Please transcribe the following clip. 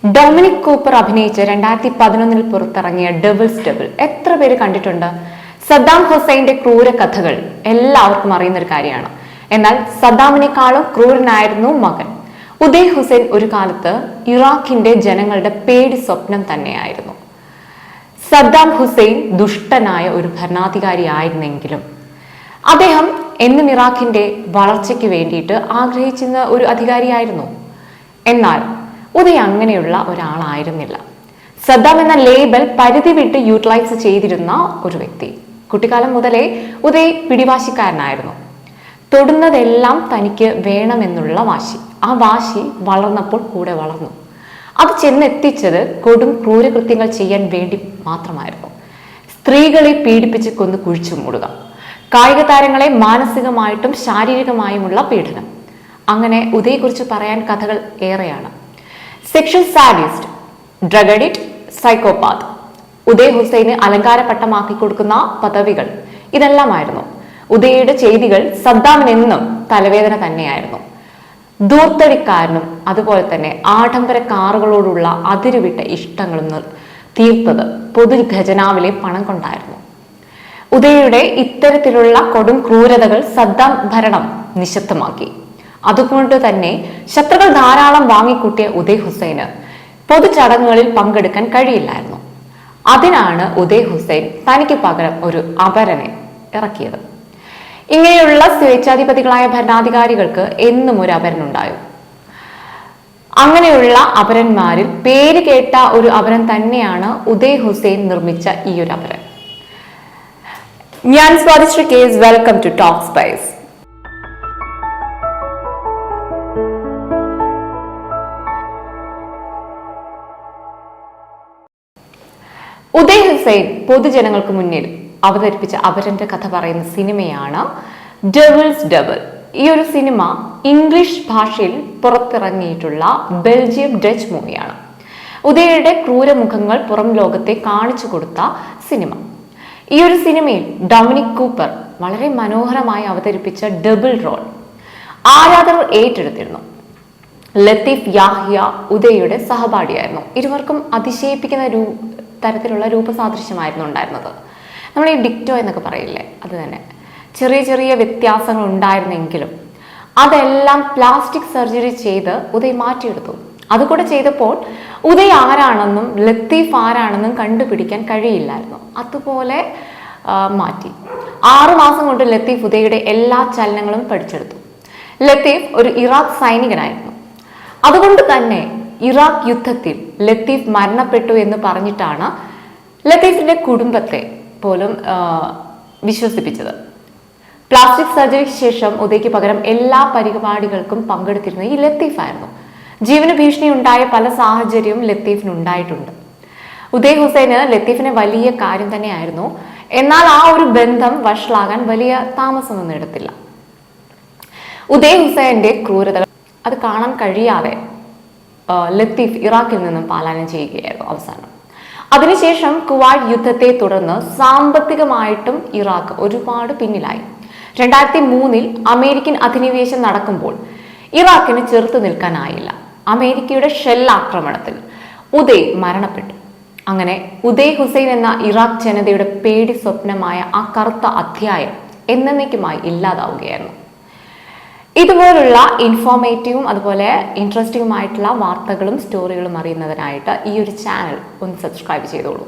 Dominic Cooper അഭിനയിച്ച് 2011 പുറത്തിറങ്ങിയ devils double എത്ര പേര് കണ്ടിട്ടുണ്ട്? സദ്ദാം ഹുസൈന്റെ ക്രൂര കഥകൾ എല്ലാവർക്കും അറിയുന്ന ഒരു കാര്യമാണ്. എന്നാൽ സദ്ദാമിനേക്കാളും ക്രൂരനായിരുന്നു മകൻ ഉദയ് ഹുസൈൻ. ഒരു കാലത്ത് ഇറാഖിന്റെ ജനങ്ങളുടെ പേടി സ്വപ്നം തന്നെയായിരുന്നു. സദ്ദാം ഹുസൈൻ ദുഷ്ടനായ ഒരു ഭരണാധികാരിയായിരുന്നെങ്കിലും അദ്ദേഹം എന്നും ഇറാഖിന്റെ വളർച്ചയ്ക്ക് വേണ്ടിയിട്ട് ആഗ്രഹിച്ചിരുന്ന ഒരു അധികാരിയായിരുന്നു. എന്നാൽ ഉദയ് അങ്ങനെയുള്ള ഒരാളായിരുന്നില്ല. സദ്ദാം എന്ന ലേബൽ പരിധി വിട്ട് യൂട്ടിലൈസ് ചെയ്തിരുന്ന ഒരു വ്യക്തി. കുട്ടിക്കാലം മുതലേ ഉദയ് പിടിവാശിക്കാരനായിരുന്നു. തൊടുന്നതെല്ലാം തനിക്ക് വേണമെന്നുള്ള വാശി. ആ വാശി വളർന്നപ്പോൾ കൂടെ വളർന്നു. അത് ചെന്നെത്തിച്ചത് കൊടും ക്രൂരകൃത്യങ്ങൾ ചെയ്യാൻ വേണ്ടി മാത്രമായിരുന്നു. സ്ത്രീകളെ പീഡിപ്പിച്ച് കൊന്ന് കുഴിച്ചു മൂടുക, കായിക താരങ്ങളെ മാനസികമായിട്ടും ശാരീരികമായുമുള്ള പീഡനം. അങ്ങനെ ഉദയെക്കുറിച്ച് പറയാൻ കഥകൾ ഏറെയാണ്. Sexual sadist, drug addict, psychopath. Uday ഹുസൈന് അലങ്കാരപ്പട്ടമാക്കി കൊടുക്കുന്ന പദവികൾ ഇതെല്ലാമായിരുന്നു. ഉദയയുടെ ചെയ്തികൾ സദ്ദാമിനെന്നും തലവേദന തന്നെയായിരുന്നു. ധൂർത്തടിക്കാരനും അതുപോലെ തന്നെ ആഡംബര കാറുകളോടുള്ള അതിരുവിട്ട ഇഷ്ടങ്ങളും തീർത്തത് പൊതു ഖജനാവിലെ പണം കൊണ്ടായിരുന്നു. ഉദയയുടെ ഇത്തരത്തിലുള്ള കൊടും ക്രൂരതകൾ സദ്ദാം ഭരണം നിശബ്ദമാക്കി. അതുകൊണ്ട് തന്നെ ശത്രുക്കൾ ധാരാളം വാങ്ങിക്കൂട്ടിയ ഉദയ് ഹുസൈന് പൊതു ചടങ്ങുകളിൽ പങ്കെടുക്കാൻ കഴിയില്ലായിരുന്നു. അതിനാണ് ഉദയ് ഹുസൈൻ തനിക്ക് പകരം ഒരു അപരനെ ഇറക്കിയത്. ഇങ്ങനെയുള്ള സ്വേച്ഛാധിപതികളായ ഭരണാധികാരികൾക്ക് എന്നും ഒരു അപരനുണ്ടായും. അങ്ങനെയുള്ള അപരന്മാരിൽ പേര് കേട്ട ഒരു അപരൻ തന്നെയാണ് ഉദയ് ഹുസൈൻ നിർമ്മിച്ച ഈ ഒരു അപരൻ. ഞാൻ സ്വാതിശ്രീ കേസ്. Welcome to talk spice. Uday Hussein പൊതുജനങ്ങൾക്ക് മുന്നിൽ അവതരിപ്പിച്ച അപരന്റെ കഥ പറയുന്ന സിനിമയാണ് ഡെവിൾസ് ഡബിൾ. ഈ ഒരു സിനിമ ഇംഗ്ലീഷ് ഭാഷയിൽ പുറത്തിറങ്ങിയിട്ടുള്ള ബെൽജിയം ഡച്ച് മൂവിയാണ്. ഉദയയുടെ ക്രൂരമുഖങ്ങൾ പുറം ലോകത്തെ കാണിച്ചു കൊടുത്ത സിനിമ. ഈ ഒരു സിനിമയിൽ ഡൊമിനിക് കൂപ്പർ വളരെ മനോഹരമായി അവതരിപ്പിച്ച ഡബിൾ റോൾ ആരാധകർ ഏറ്റെടുത്തിരുന്നു. ലത്തീഫ് യാഹ്യ ഉദയയുടെ സഹപാഠിയായിരുന്നു. ഇരുവർക്കും അതിശയിപ്പിക്കുന്ന തരത്തിലുള്ള രൂപസാദൃശ്യമായിരുന്നു ഉണ്ടായിരുന്നത്. നമ്മൾ ഈ ഡിക്റ്റോ എന്നൊക്കെ പറയില്ലേ, അത് തന്നെ. ചെറിയ ചെറിയ വ്യത്യാസങ്ങൾ ഉണ്ടായിരുന്നെങ്കിലും അതെല്ലാം പ്ലാസ്റ്റിക് സർജറി ചെയ്ത് ഉദയ് മാറ്റിയെടുത്തു. അതുകൂടെ ചെയ്തപ്പോൾ ഉദയ് ആരാണെന്നും ലത്തീഫ് ആരാണെന്നും കണ്ടുപിടിക്കാൻ കഴിയില്ലായിരുന്നു. അതുപോലെ മാറ്റി. 6 മാസം കൊണ്ട് ലത്തീഫ് ഉദയയുടെ എല്ലാ ചലനങ്ങളും പഠിച്ചെടുത്തു. ലത്തീഫ് ഒരു ഇറാഖ് സൈനികനായിരുന്നു. അതുകൊണ്ട് തന്നെ ഇറാഖ് യുദ്ധത്തിൽ ലത്തീഫ് മരണപ്പെട്ടു എന്ന് പറഞ്ഞിട്ടാണ് ലത്തീഫിന്റെ കുടുംബത്തെ പോലും വിശ്വസിപ്പിച്ചത്. പ്ലാസ്റ്റിക് സർജറിക്ക് ശേഷം ഉദയ്ക്ക് പകരം എല്ലാ പരിപാടികൾക്കും പങ്കെടുത്തിരുന്നത് ഈ ലത്തീഫായിരുന്നു. ജീവന ഭീഷണി ഉണ്ടായ പല സാഹചര്യവും ലത്തീഫിന് ഉണ്ടായിട്ടുണ്ട്. ഉദയ് ഹുസൈന് ലത്തീഫിന് വലിയ കാര്യം തന്നെയായിരുന്നു. എന്നാൽ ആ ഒരു ബന്ധം വഷളാകാൻ വലിയ താമസമൊന്നും എടുത്തില്ല. ഉദയ് ഹുസൈന്റെ ക്രൂരത അത് കാണാൻ കഴിയാതെ ലത്തീഫ് ഇറാഖിൽ നിന്നും പലായനം ചെയ്യുകയായിരുന്നു അവസാനം. അതിനുശേഷം കുവൈറ്റ് യുദ്ധത്തെ തുടർന്ന് സാമ്പത്തികമായിട്ടും ഇറാഖ് ഒരുപാട് പിന്നിലായി. 2003 അമേരിക്കൻ അധിനിവേശം നടക്കുമ്പോൾ ഇറാഖിന് ചെറുത്തു നിൽക്കാനായില്ല. അമേരിക്കയുടെ ഷെൽ ആക്രമണത്തിൽ ഉദയ് മരണപ്പെട്ടു. അങ്ങനെ ഉദയ് ഹുസൈൻ എന്ന ഇറാഖ് ജനതയുടെ പേടി സ്വപ്നമായ ആ കറുത്ത അധ്യായം എന്നേക്കുമായി ഇല്ലാതാവുകയായിരുന്നു. ഇതുപോലുള്ള ഇൻഫോർമേറ്റീവും അതുപോലെ ഇൻട്രസ്റ്റിംഗുമായിട്ടുള്ള വാർത്തകളും സ്റ്റോറികളും അറിയുന്നതിനായിട്ട് ഈ ഒരു ചാനൽ ഒന്ന് സബ്സ്ക്രൈബ് ചെയ്തോളൂ.